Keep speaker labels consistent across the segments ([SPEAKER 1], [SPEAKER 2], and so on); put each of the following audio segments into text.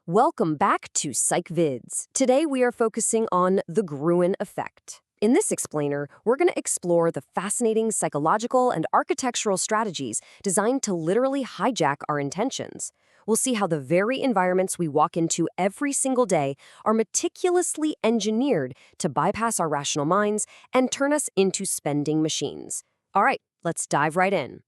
[SPEAKER 1] Welcome back to Psych Vids. Today we are focusing on the Gruen Effect. In this explainer, we're going to explore the fascinating psychological and architectural strategies designed to literally hijack our intentions. We'll see how the very environments we walk into every single day are meticulously engineered to bypass our rational minds and turn us into spending machines. All right, let's dive right in.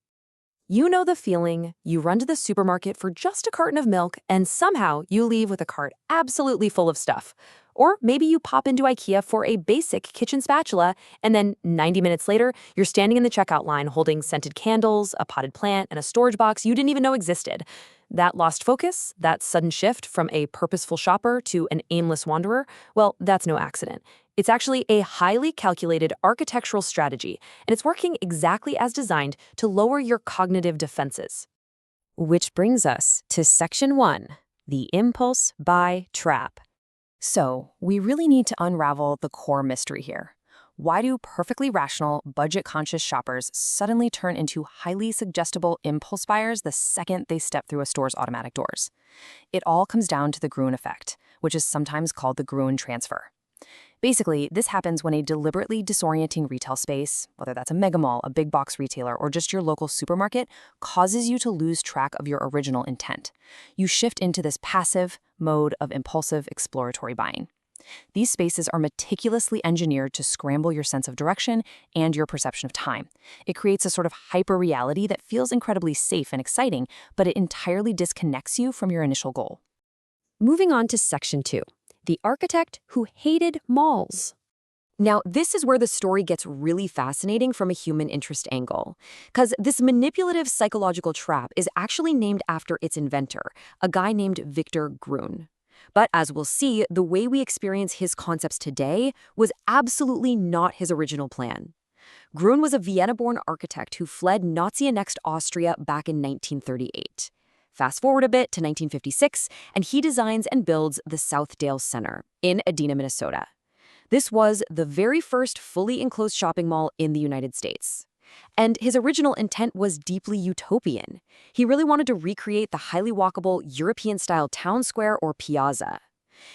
[SPEAKER 1] You know the feeling. You run to the supermarket for just a carton of milk, and somehow you leave with a cart absolutely full of stuff. Or maybe you pop into IKEA for a basic kitchen spatula, and then 90 minutes later, you're standing in the checkout line holding scented candles, a potted plant, and a storage box you didn't even know existed. That lost focus, that sudden shift from a purposeful shopper to an aimless wanderer, well, that's no accident. It's actually a highly calculated architectural strategy, and it's working exactly as designed to lower your cognitive defenses. Which brings us to Section 1, the impulse buy trap. So, we really need to unravel the core mystery here. Why do perfectly rational, budget-conscious shoppers suddenly turn into highly suggestible impulse buyers the second they step through a store's automatic doors? It all comes down to the Gruen Effect, which is sometimes called the Gruen transfer. Basically, this happens when a deliberately disorienting retail space, whether that's a mega mall, a big box retailer, or just your local supermarket, causes you to lose track of your original intent. You shift into this passive mode of impulsive exploratory buying. These spaces are meticulously engineered to scramble your sense of direction and your perception of time. It creates a sort of hyper-reality that feels incredibly safe and exciting, but it entirely disconnects you from your initial goal. Moving on to Section 2. The architect who hated malls. Now, this is where the story gets really fascinating from a human interest angle, because this manipulative psychological trap is actually named after its inventor, a guy named Victor Gruen. But as we'll see, the way we experience his concepts today was absolutely not his original plan. Gruen was a Vienna-born architect who fled Nazi-annexed Austria back in 1938. Fast forward a bit to 1956, and he designs and builds the Southdale Center in Edina, Minnesota. This was the very first fully enclosed shopping mall in the United States. And his original intent was deeply utopian. He really wanted to recreate the highly walkable European-style town square or piazza.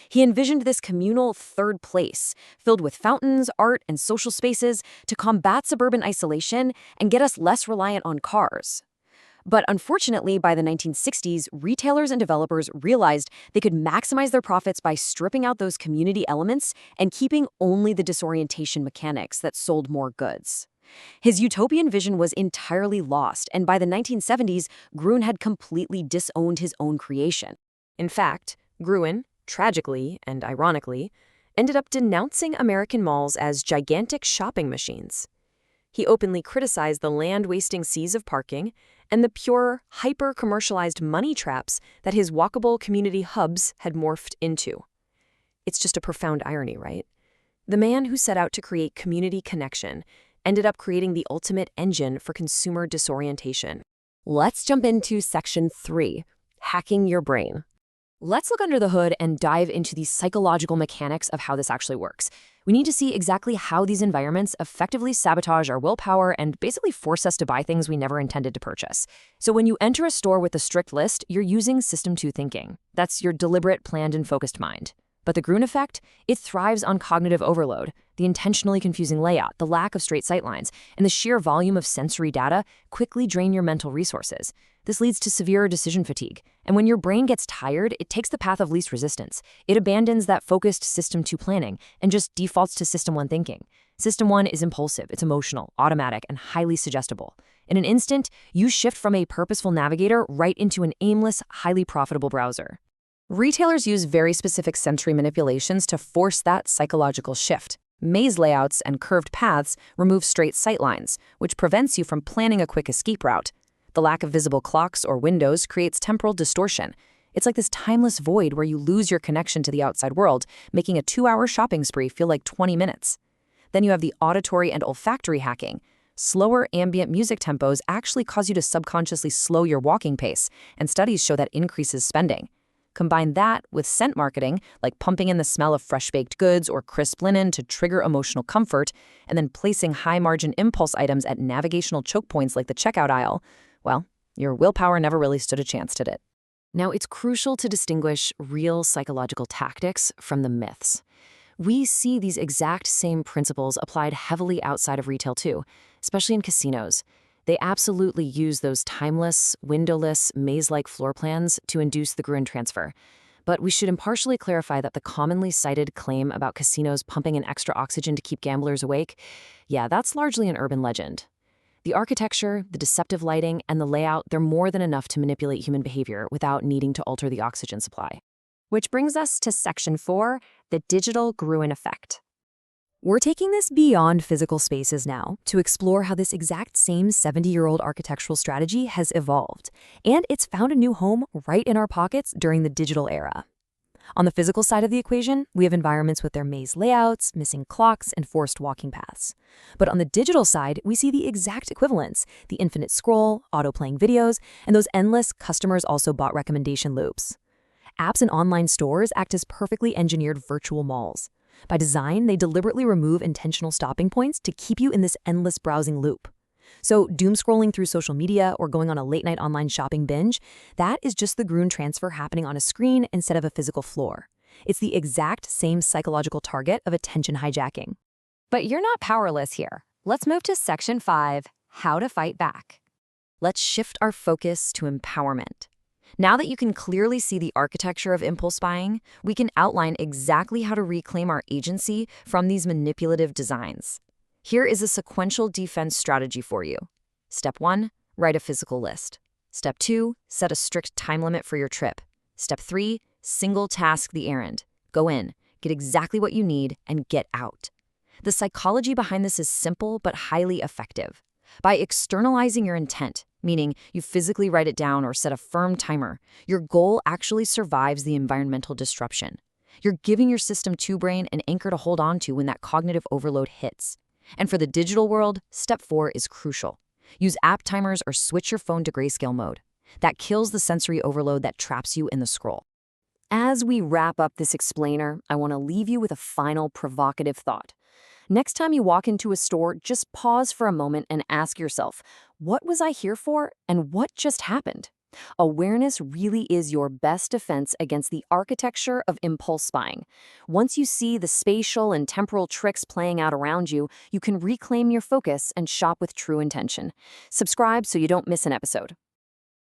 [SPEAKER 1] He envisioned this communal third place, filled with fountains, art, and social spaces to combat suburban isolation and get us less reliant on cars. But unfortunately, by the 1960s, retailers and developers realized they could maximize their profits by stripping out those community elements and keeping only the disorientation mechanics that sold more goods. His utopian vision was entirely lost, and by the 1970s, Gruen had completely disowned his own creation. In fact, Gruen, tragically and ironically, ended up denouncing American malls as gigantic shopping machines. He openly criticized the land-wasting seas of parking and the pure, hyper-commercialized money traps that his walkable community hubs had morphed into. It's just a profound irony, right? The man who set out to create community connection ended up creating the ultimate engine for consumer disorientation. Let's jump into Section 3, hacking your brain. Let's look under the hood and dive into the psychological mechanics of how this actually works. We need to see exactly how these environments effectively sabotage our willpower and basically force us to buy things we never intended to purchase. So when you enter a store with a strict list, you're using System 2 thinking. That's your deliberate, planned, and focused mind. But the Gruen Effect, it thrives on cognitive overload, the intentionally confusing layout, the lack of straight sightlines, and the sheer volume of sensory data quickly drain your mental resources. This leads to severe decision fatigue. And when your brain gets tired, it takes the path of least resistance. It abandons that focused System 2 planning and just defaults to System 1 thinking. System 1 is impulsive, it's emotional, automatic, and highly suggestible. In an instant, you shift from a purposeful navigator right into an aimless, highly profitable browser. Retailers use very specific sensory manipulations to force that psychological shift. Maze layouts and curved paths remove straight sightlines, which prevents you from planning a quick escape route. The lack of visible clocks or windows creates temporal distortion. It's like this timeless void where you lose your connection to the outside world, making a 2-hour shopping spree feel like 20 minutes. Then you have the auditory and olfactory hacking. Slower ambient music tempos actually cause you to subconsciously slow your walking pace, and studies show that increases spending. Combine that with scent marketing, like pumping in the smell of fresh-baked goods or crisp linen to trigger emotional comfort, and then placing high-margin impulse items at navigational choke points like the checkout aisle, well, your willpower never really stood a chance, did it? Now, it's crucial to distinguish real psychological tactics from the myths. We see these exact same principles applied heavily outside of retail too, especially in casinos. They absolutely use those timeless, windowless, maze-like floor plans to induce the Gruen transfer. But we should impartially clarify that the commonly cited claim about casinos pumping in extra oxygen to keep gamblers awake, yeah, that's largely an urban legend. The architecture, the deceptive lighting, and the layout, they're more than enough to manipulate human behavior without needing to alter the oxygen supply. Which brings us to Section 4, the digital Gruen effect. We're taking this beyond physical spaces now to explore how this exact same 70-year-old architectural strategy has evolved, and it's found a new home right in our pockets during the digital era. On the physical side of the equation, we have environments with their maze layouts, missing clocks, and forced walking paths. But on the digital side, we see the exact equivalents, the infinite scroll, auto-playing videos, and those endless customers also bought recommendation loops. Apps and online stores act as perfectly engineered virtual malls. By design, they deliberately remove intentional stopping points to keep you in this endless browsing loop. So doom scrolling through social media or going on a late-night online shopping binge, that is just the Gruen transfer happening on a screen instead of a physical floor. It's the exact same psychological target of attention hijacking. But you're not powerless here. Let's move to Section 5, how to fight back. Let's shift our focus to empowerment. Now that you can clearly see the architecture of impulse buying, we can outline exactly how to reclaim our agency from these manipulative designs. Here is a sequential defense strategy for you. Step 1, write a physical list. Step 2, set a strict time limit for your trip. Step 3, single task the errand. Go in, get exactly what you need, and get out. The psychology behind this is simple but highly effective. By externalizing your intent, meaning you physically write it down or set a firm timer, your goal actually survives the environmental disruption. You're giving your system two-brain an anchor to hold on to when that cognitive overload hits. And for the digital world, Step 4 is crucial. Use app timers or switch your phone to grayscale mode. That kills the sensory overload that traps you in the scroll. As we wrap up this explainer, I want to leave you with a final provocative thought. Next time you walk into a store, just pause for a moment and ask yourself, what was I here for and what just happened? Awareness really is your best defense against the architecture of impulse buying. Once you see the spatial and temporal tricks playing out around you, you can reclaim your focus and shop with true intention. Subscribe so you don't miss an episode.